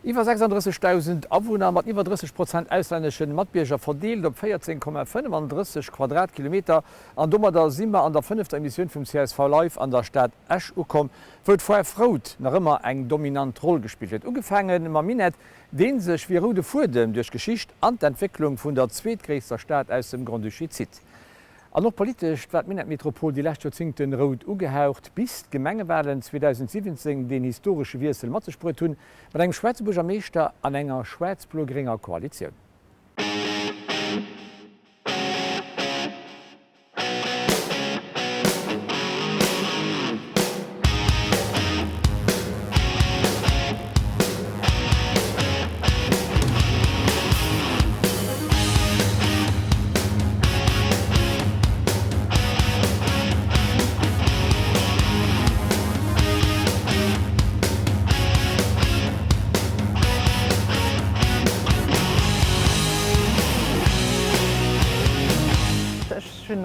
Iwer 36.000 Abwohner mat iwwer 30% ausländschen Matbierger verdeelt op 14,35 Quadratkilometer an dummer der simmer an der 5. Emission vum CSV Live an der Stadt Esch ukom, huet vorher Fraut nach immer eng dominant Rolle gespielt. Ugefangen ma Minet, den sech wie Rude Fudem durch Geschicht an d'Entwicklung vun der zweetgréster Staat aus dem Grand Duchy zit. An noch politisch wat Minet Metropol die Lächtozingten Rot ugehaucht, bis Gemengewahlen 2017 den historische Wirsel Matzespro hunn, mat engem Schweizerburger Meester an enger Schweiz-Blogringer Koalition.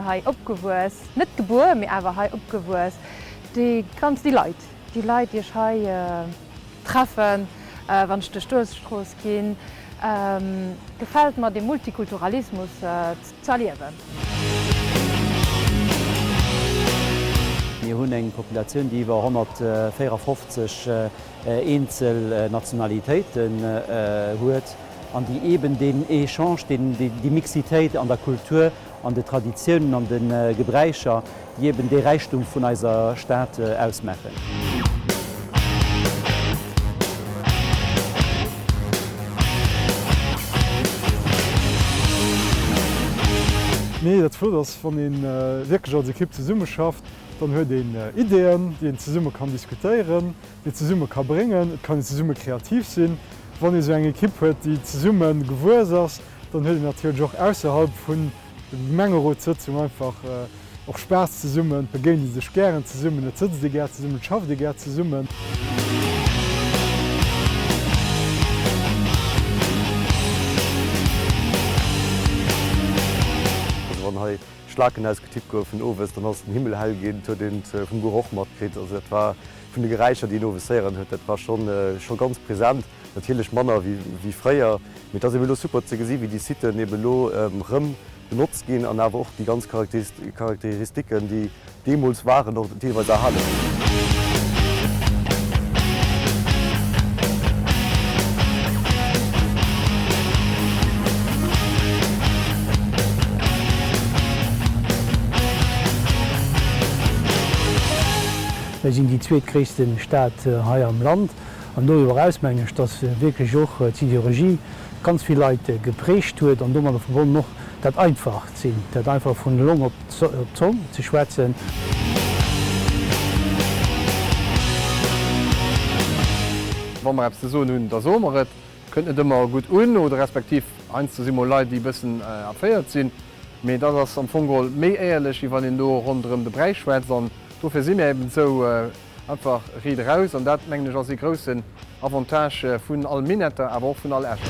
Hai opgewues, net geboren mir awer hai opgewues. Die ganz die Leiit. Die Leiit Dich hai treffen, wann de Stoßstroos gin, gefällt mat den Multikulturalismus zerliewen. Wir hunn eng Populationun, die iwwer 154 Einzel Nationalitäten huet, an die eben den Echange, die Mixitéit an der Kultur, an de Traditionen, an den Gebräicher, die eben de Reichtum vun eiser Staat ausmechen. Nee, dat fu ass van den wirklich als Kipp ze Summe schafft, dann huet den Ideen, die ze Summe kann diskutieren, die ze Summe kann bringen, kann ze Summe kreativ sinn. Wann so eng Kipp huet, die ze Summen gewuers ass, dann huet natürlich auch ausserhalb vun Mengerositzung einfach auch Spaß zu summen, beginn diese Sperren zu summen, sitzt die Ger zu summen, schafft die Ger zu summen. Wann Schlagen als Kritik von Owes, dann aus dem Himmel hell gehen zu den vom Geruchmarkt kriegt. Also das war von den Gereicher, die Novisieren hat, das war schon ganz präsent. Natürlich Männer wie Freier, mit das ist super zu sehen, wie die Sitte neben Rëm benutzt gehen, an aber auch die ganz Charakteristiken, die Demos waren, noch teilweise erhalten. Wir sind die zweitgrößte Stadt hier am Land. Und darüber hinaus dass wirklich auch die Ideologie ganz viele Leute geprägt wird und man verbunden noch das einfach ziehen, das einfach von der Lunge auf die Zunge zu schwätzen. Wenn man so nun der Sommer könnte nicht immer gut un oder respektiv 1 zu 7 Leute, die ein bisschen erfeiert sind. Aber das ist am Anfang mehr ehrlich, wie wenn ich nur rund um den Bereich schwätze. Dafür sind wir eben so einfach rede raus und das meine ich als die größten Avantage von allen Mineten, aber auch von allen Eschen.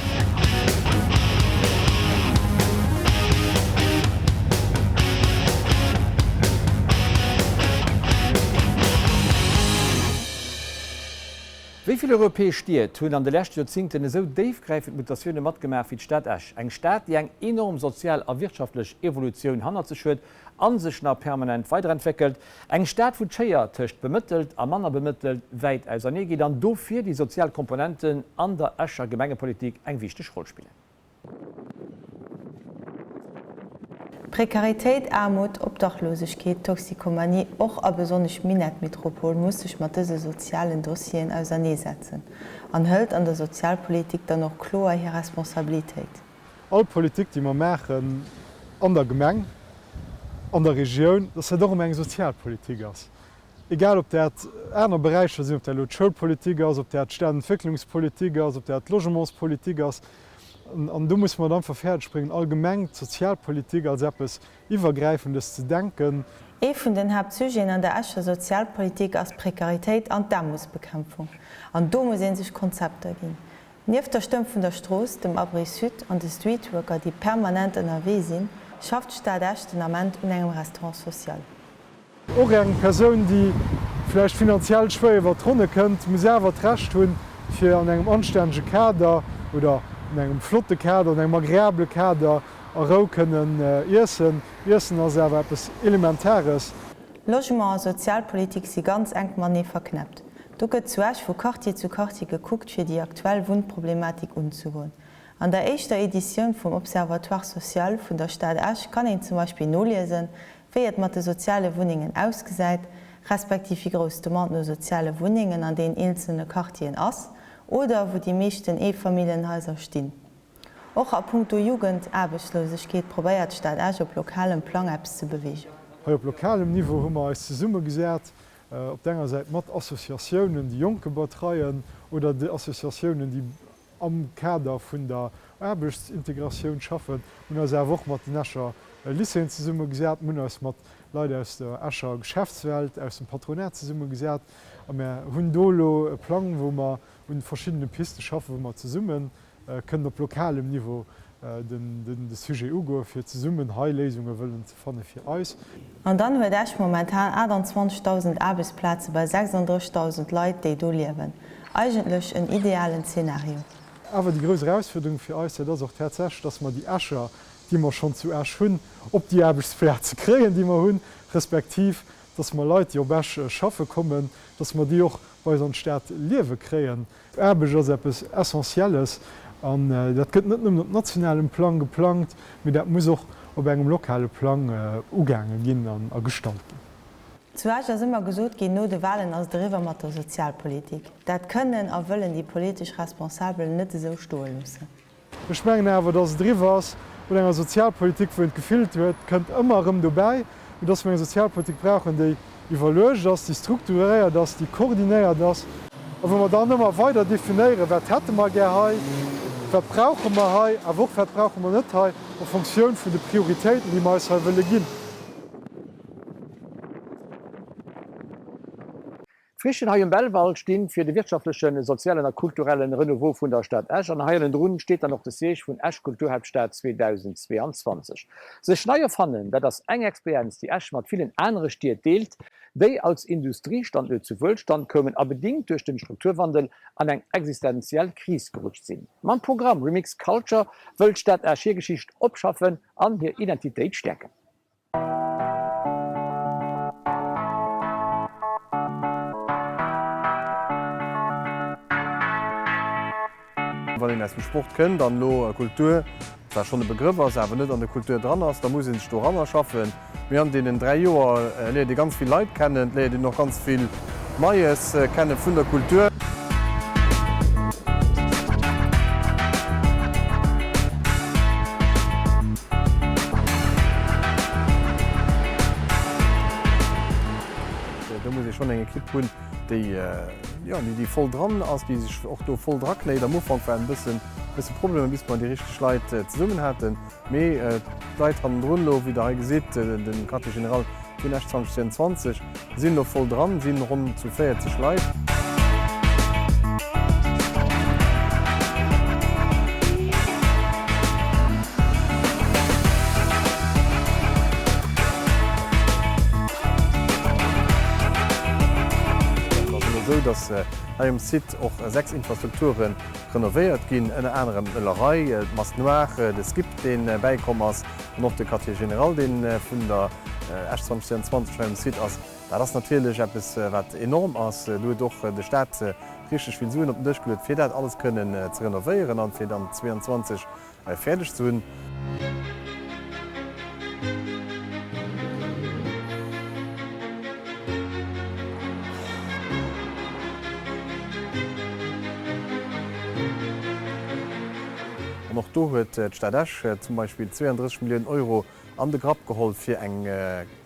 Wie viele europäische Städte hunn an de letzten Jahrzehnten so tiefgreifend Mutationen matgemacht wie die Stadt Esch? Eng Stadt, die eng enorm sozial a wirtschaftlich Evolution hanzeschuet, an sich nach permanent weiterentwickelt. Eng Stadt, wo d'Schéier töcht bemittelt, a Manner bemittelt, weit aus ne geht, dann dofir die Sozialkomponenten an der Escher Gemengepolitik eng wichtige Rolle spielen. Prekarität, Armut, Obdachlosigkeit, Toxikomanie, auch a besonders Minetmetropol muss sich mit diesen sozialen Dossien auseinandersetzen. Und hält an der Sozialpolitik dann noch klar ihre Responsabilität. All Politik, die wir machen, an der Gemeinde, an der Region, das ist darum eine Sozialpolitik ist. Egal ob das andere Bereiche sind, ob das Schulpolitik ist, ob das Stadtentwicklungspolitik ist, ob das Logementspolitik ist. Und da muss man dann verfährt springen, allgemein Sozialpolitik als etwas Übergreifendes zu denken. Eine von den Hauptzügen an der Escher Sozialpolitik ist Prekarität und Armutsbekämpfung. Und da müssen sich Konzepte geben. Neben der Stimme von der Straße, dem Abriss Süd und den Streetworker, die permanent in der Nähe sind, schafft die Stadt Esch den Amment in einem Restaurant sozial. Auch eine Person, die vielleicht finanziell schwer übertronnen könnte, muss selber recht tun, fir an engem anstäge Kader oder an engem flotte Kader an eng agrable Kader aro kënnen Issen as erwerpes elementares. Logement an Sozialpolitik si ganz eng man nie verknappt. Du gëtt zuerch vu Quartier zu Quartier geguckt fir die aktuell Wundproblematik unzuhoen. An der eischter Edition vum Observatoire Sozial vun der Stadt Asch kann en zum Beispiel nolesen, wéiet mat de soziale Wuningen ausgesäit, respektiv wie gross Demand no soziale Wuningen an den einzelne Quartien ass oder wo die meeschten E-Familienhäuser stinn. Och a Punkto Jugend Arbeitslosegkeet probéiert Stadt Asch op lokalem Plan-Apps ze bewegen. Op lokalem Niveau hummer als ze Summe gesät, op denger seit mat Assoziatiounen, die Joke betreien oder de Assoziatiounen, die am Kader vun der Erbechtsintegrationun schaffen und as woch mat die Näscher Lizen ze Summe gesät, Mun ass mat Leute aus der Äscher Geschäftswelt, aus dem Patronat ze Summe gesät, hunn dolo e Plan, wo man hun verschiedene Piste schaffen, wo man ze summen, können op lokalem Niveau de Sujet ugo fir ze summen Heilesungen wëllen ze fanne fir aus. An dann huet ech momentan 20.000 Arbeitsplätze bei 36.000 Leiit, déi do liewen. Eigentlech en idealen Szenario. Aber die größere Herausforderung für uns ist auch tatsächlich, dass man die Äscher, die wir schon zuerst haben, op die Arbeitsplätze kriegen, die wir haben, respektiv, dass wir Leute, die auf Äscher schaffen kommen, dass wir die auch bei unserer Stadt leben kriegen. Erbe ist etwas Essentielles und das wird nicht nur auf nationalem Plan geplant, aber das muss auch auf einem lokalen Plan umgegangen gehen und gestalten. Zuerst ass immer gesot gin no de Wahlen ass Driwer mat der Sozialpolitik. Dat kënnen a wëllen die politisch Responsabel net so stohlen mussssen. Bechmengen awer dats Drivers oder enger Sozialpolitik wo gefilt huet, kënnt ëmmerem dobäi, dats eng Sozialpolitik brauchen déi evalueert ass, die strukturéiert, dats die koordinéiert ass. A wenn man dann ëmmer weiter definiéiere, wat hätte man ger hai, verbrauchen man hai, a woch verbrauchen man net hai a Funktionun vun de Prioritäten, die meis ha wëlle ginn. Frischen ha im Bellwald stehen fir de wirtschaftlichen, sozialen und kulturellen Renouveau vun der Stadt Asch. An Heilen Runden steht dann noch de Seech vun Asch Kulturhauptstadt 2022. Se Schneier fannen, dat das eng Experiz die Asch mat vielen andere Stier deelt, déi als Industriestandort zu Wölstand kommen, a bedingt durch den Strukturwandel an eng existenziell Kris gerutscht sinn. Man Programm Remix Culture wölt Stadt Asch hier Geschicht opschaffen an hier Identität stärken. Wenn ich Sport können, dann lo Kultur schon de Begriff ass awer net an der Kultur dran ass, da muss Sto ranner schaffen. Wir an den 3 Joer die ganz viel Leiit kennen, die noch ganz viel Maies kennen vun der Kultur. Da muss ich schon eng Kipp hunn, die voll dran ass die sich auch voll drackle, da muss ein bisschen Problem, bis man die richtig Leiit zu summen hätten. méi Leiit an Runlo wie der gesit den Quartier General 2024 sind noch voll dran, sind rund zu 40 Leiit. Dass am Sit auch 6 Infrastrukturen renoviert gin en anderen Müllerei, Mas Noir, es gibt den Beikommers noch de Quartier General den vun der 2024 Sit ass. Da das natürlich wat enorm ass du doch de Stadt richtig viel Suen op Durchgelet fir dat alles können ze renovieren an fir dann 22 fertig zu hun. Noch do huet Stadt Asch zum Beispiel 32 Millionen Euro an de Grab geholt fir eng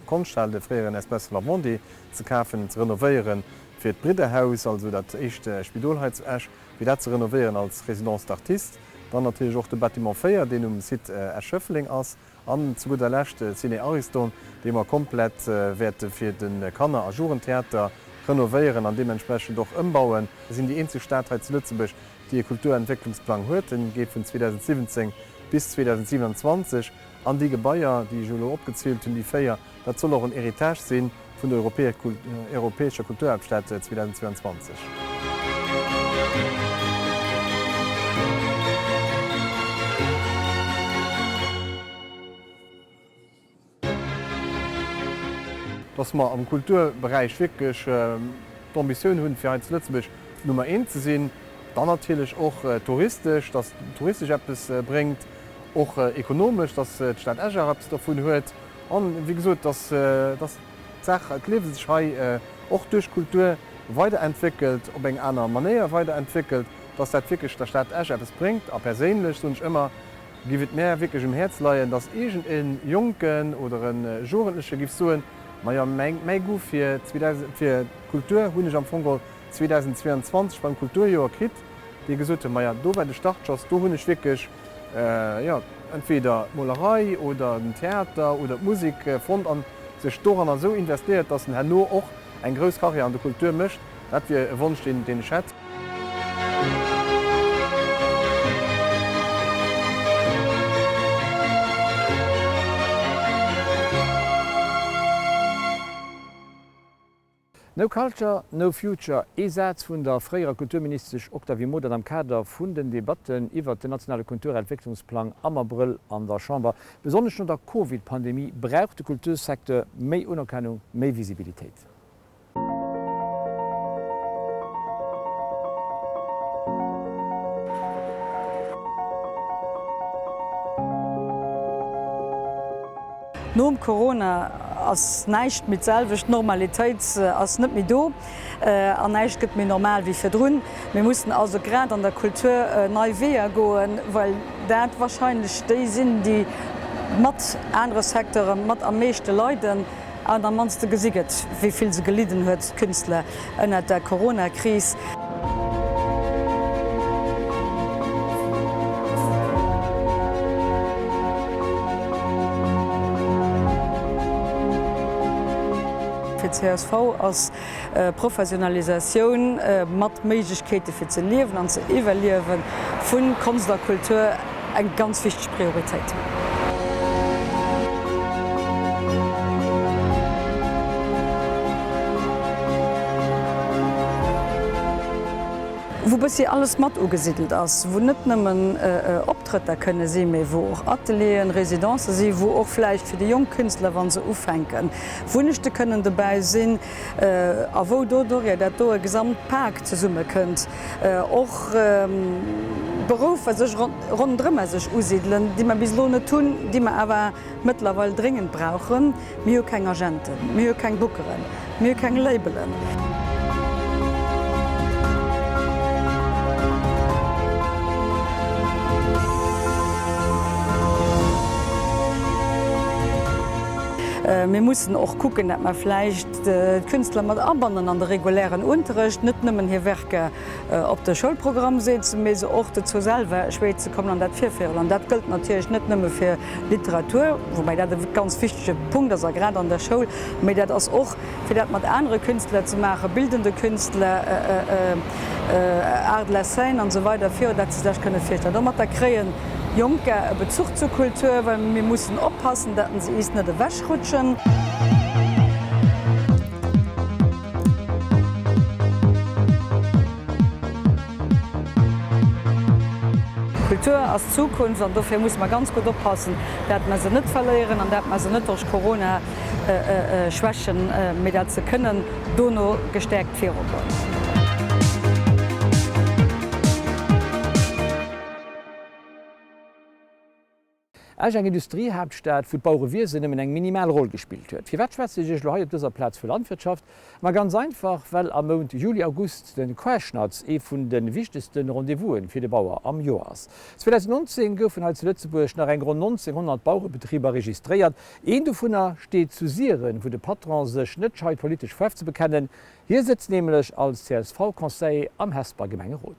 Konstall de Freieren Espèce Lamondi ze kafen ze renovieren, fir d Bridehaus, also dat echte Spidolheits Asch, wie dat ze renovieren als Residenz d'Artist. Dann natürlich auch de Bâtiment 4, den Sit Erschöffling ass, an zu guter Lächte Cine Ariston, de man komplett werte fir den Kanner Ajurentheater renovieren, an dementsprechend doch ëmbauen. Das sind die einzige Stadt zu Lützeburg, die Kulturentwicklungsplan huet, den geht von 2017 bis 2027 an die Gebäier, die Jolo opgezielt hun die Féier, dat soll auch ein Heritage sinn vun der europäischer Kulturhauptstadt 2022. dass man am Kulturbereich wirklich die Ambition haben, für Lützeburg Nummer 1 zu sehen. Dann natürlich auch touristisch, dass touristisch etwas bringt, auch ökonomisch, dass die Stadt Escher etwas davon hat. Und wie gesagt, dass die Lebensschrei auch durch Kultur weiterentwickelt, auf eine andere Manier weiterentwickelt, dass das wirklich der Stadt Escher etwas bringt. Aber persönlich sonst immer gibt es mehr wirklich im Herz leihen, dass irgendein Jungen oder ein Jugendlicher gibt so ein, ja, mehr gut für Kultur, habe ich am Anfang 2022 beim Kulturjahr gekriegt, die gesagt haben, ja, da war der Startschuss, da habe ich wirklich ja, entweder Malerei oder ein Theater oder Musik von an sich daran so investiert, dass ein Herr nur auch eine große Karriere an der Kultur möchte. Das wäre ein Wunsch, den ich hätte. No Culture, no Future, Esatz vun der freier Kulturministerisch Octavie Modern am Kader vun den Debatten iwwer den nationale Kulturentwicklungsplan am April an der Chamber. Besonders unter der COVID-Pandemie braucht der Kultursektor méi Unerkennung, méi Visibilitéit. No Corona ass neicht mit selwecht Normalitéit ass net mi do an neicht gëtt mir normal wie firdrun. Wir mussten also grad an der Kultur nei Weer goen, weil dat wahrscheinlich déi sinn, die mat andere Sektoren mat am meeschte Leuten an der manste gesiget, wieviel se geliden huet Künstler ënner der Corona-Krise. CSV als Professionalisationun mat Meigkete fir ze liewen an ze evaluieren vun Kunst der Kultur eng ganz wichtig Priorität. Wo bis sie alles mat ugesiedelt ass, wo net nëmmen Optritter kënne se méi wo och Atelien, Residenze se, wo och vielleicht fir de Jungkünstler wann se ufennken. Wunechte kënnen dabei sinn a wo dodor ja dat do e Gesamtpark ze summe kënnt. Och Beruf sech rondrëmmer sech usiedeln, die man bis lohne tun, die man awer mittlerweile dringend brauchen, mir kein Agenten, mir kein Bookeren, mir kein Labelen. Wir mussten auch gucken, dass man vielleicht Künstler mit abandern an der regulären Unterricht, nicht nur hier Werke auf das Schulprogramm setzen, sondern auch dazu selber Schweizer kommen an das Vierfehler. Und das gilt natürlich nicht nur für Literatur, wobei das ein ganz wichtiger Punkt ist, gerade an der Schule, aber das ist auch für das mit anderen Künstlern zu machen, bildende Künstler, Art Lassen und so weiter, für dass sie das können filtern. Da muss man kriegen Junge Bezug zur Kultur, weil wir müssen aufpassen, dass sie nicht in die Wäsche rutschen. Kultur als Zukunft und dafür muss man ganz gut aufpassen, dass man sie nicht verlieren und dass man sie nicht durch Corona schwächen, mit der sie können, noch gestärkt werden. Als eng Industriehauptstadt vu Bauerwirsinn eng minimal Rolle gespielt huet. Fir watschwätzeg lo op dieser Platz für Landwirtschaft, ma ganz einfach, well am Mount Juli August den Querschnatz vun den wichtigsten Rendezvousen fir de Bauer am Joas. 2019 goufen als Lützeburg nach eng rund 1900 Bauerbetrieber registriert. Een du vunner steht zu Sieren, wo de Patron sech netscheit politisch pfeif zu bekennen. Hier sitzt nämlich als CSV-Konseil am Hesper Gemengerot.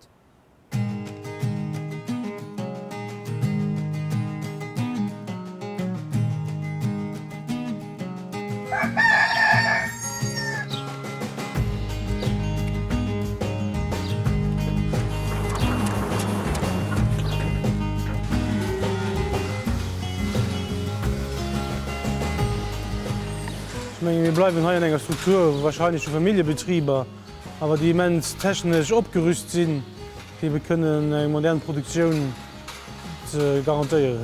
Wir bleiben hier in einer Struktur, wahrscheinlich für Familienbetriebe, aber die immens technisch abgerüstet sind, die wir können eine moderne Produktion garantieren.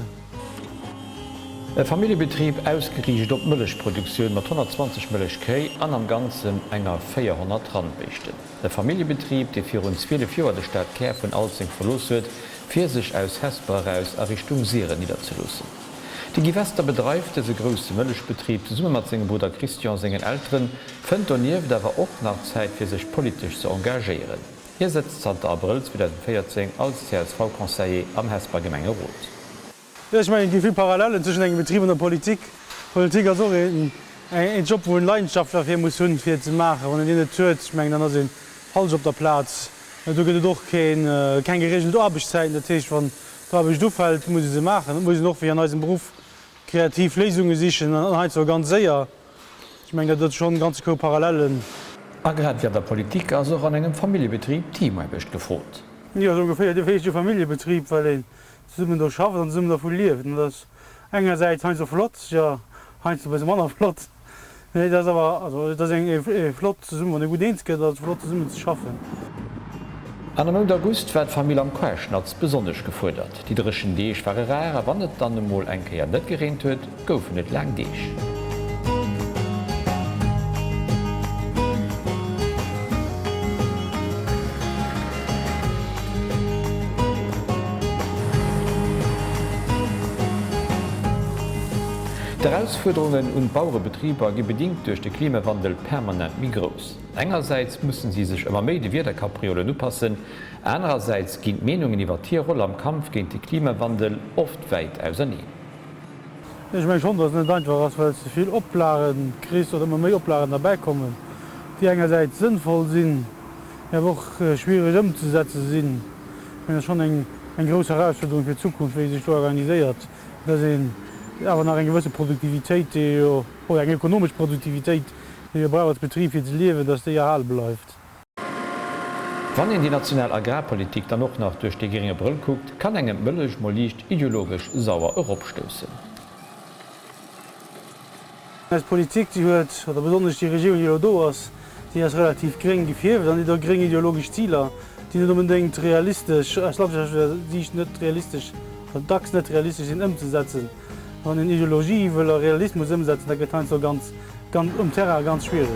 E Familiebetrieb ausgerieget op Mëllechproduktionioun mat 120 Mëllechkéi an am ganzen enger 400 Randbechten. De Familiebetrieb, dei fir uns viele Joer de Stadt Ker vun Alzing verlos huet, fir sich aus Hesperauss a Richtung Siere niederzelussen. Die Gewäster bedreifte se grösse Mëllechbetrieb summe mat segem Bruder Christian segen Ären fënnt on nieef dawer och nach Zäit fir sech politisch ze engagéieren. Hier setzt Santa April 2014 als CSV-Konseiller am Hespergemenge Rot. Ja, ich meine, viel Parallelen zwischen engem Betrieb und der Politik. Politik so ein Job, wo ein Leidenschaftler fir muss hunn fir ze machen. Wann den töet, ich mein, dann sinn Hals op der Platz. Du gët doch kein geregelt Arbeitszeit der Tisch van ich dufällt muss ich se machen. Muss ich noch fir an neuen Beruf kreativ Lesungen sichen so ganz séier. Ich meine, dat schon ganz ko Parallelen. Agrat wie der Politik also an engem Familiebetrieb Teambecht gefrot. Ja, so ungefähr de Familiebetrieb, weil den summmen der schaffen an summmen der foliert. Das engerseits hein so flott, ja hein bei Mann flott. Nee, das aber also das eng flott summmen gut Dienstke, dat flott summmen zu schaffen. An am August werd Familie am Querschnatz besonders gefordert. Die dreschen Deeg war rar, wannnet dann dem Mol enkeier net gerent huet, goufen net lang Deeg. Die Herausforderungen und Bauerbetrieber gi bedingt durch den Klimawandel permanent mi groß. Engerseits müssen sie sich immer méi die Wederkapriolen upassen, andererseits ginint Menungen iwwer Tierrolle am Kampf gegen den Klimawandel oft weit auseinander. Ich meine schon, dass nicht einfach ist, weil zu viel Opladen kriegst oder immer mehr Opladen dabei kommen, die einerseits sinnvoll sind, ja auch schwierig umzusetzen sind. Ich meine, das ist schon eine große Herausforderung für die Zukunft, wie sich so organisiert. Da sind aber nach eine gewisse Produktivität oder eine ökonomische Produktivität, die wir brauchen als Betrieb für das Leben, dass der ja erhalten bleibt. Wann in die nationale Agrarpolitik dann noch durch die geringe Brille guckt, kann engem Mëllech mo liicht ideologisch sauer opstoßen. Als Politik die hört, oder besonders die Regierung die da ist, die ist relativ gering gefährdet, dann die da gering ideologische Ziele, die nicht unbedingt realistisch, ich glaube, die ist nicht realistisch, DAX nicht realistisch sind umzusetzen. Wenn eine Ideologie will Realismus umsetzen, dann geht es so ganz Terra ganz schwierig.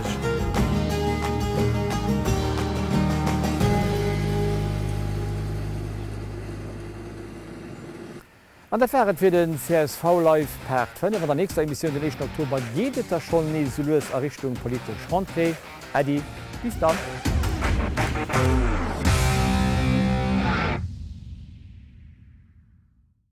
An der Fährt für den CSV Live per 5 der nächste Emission den 1. Oktober jedet er schon nie Errichtung politisch Rentrée. Adi, bis dann.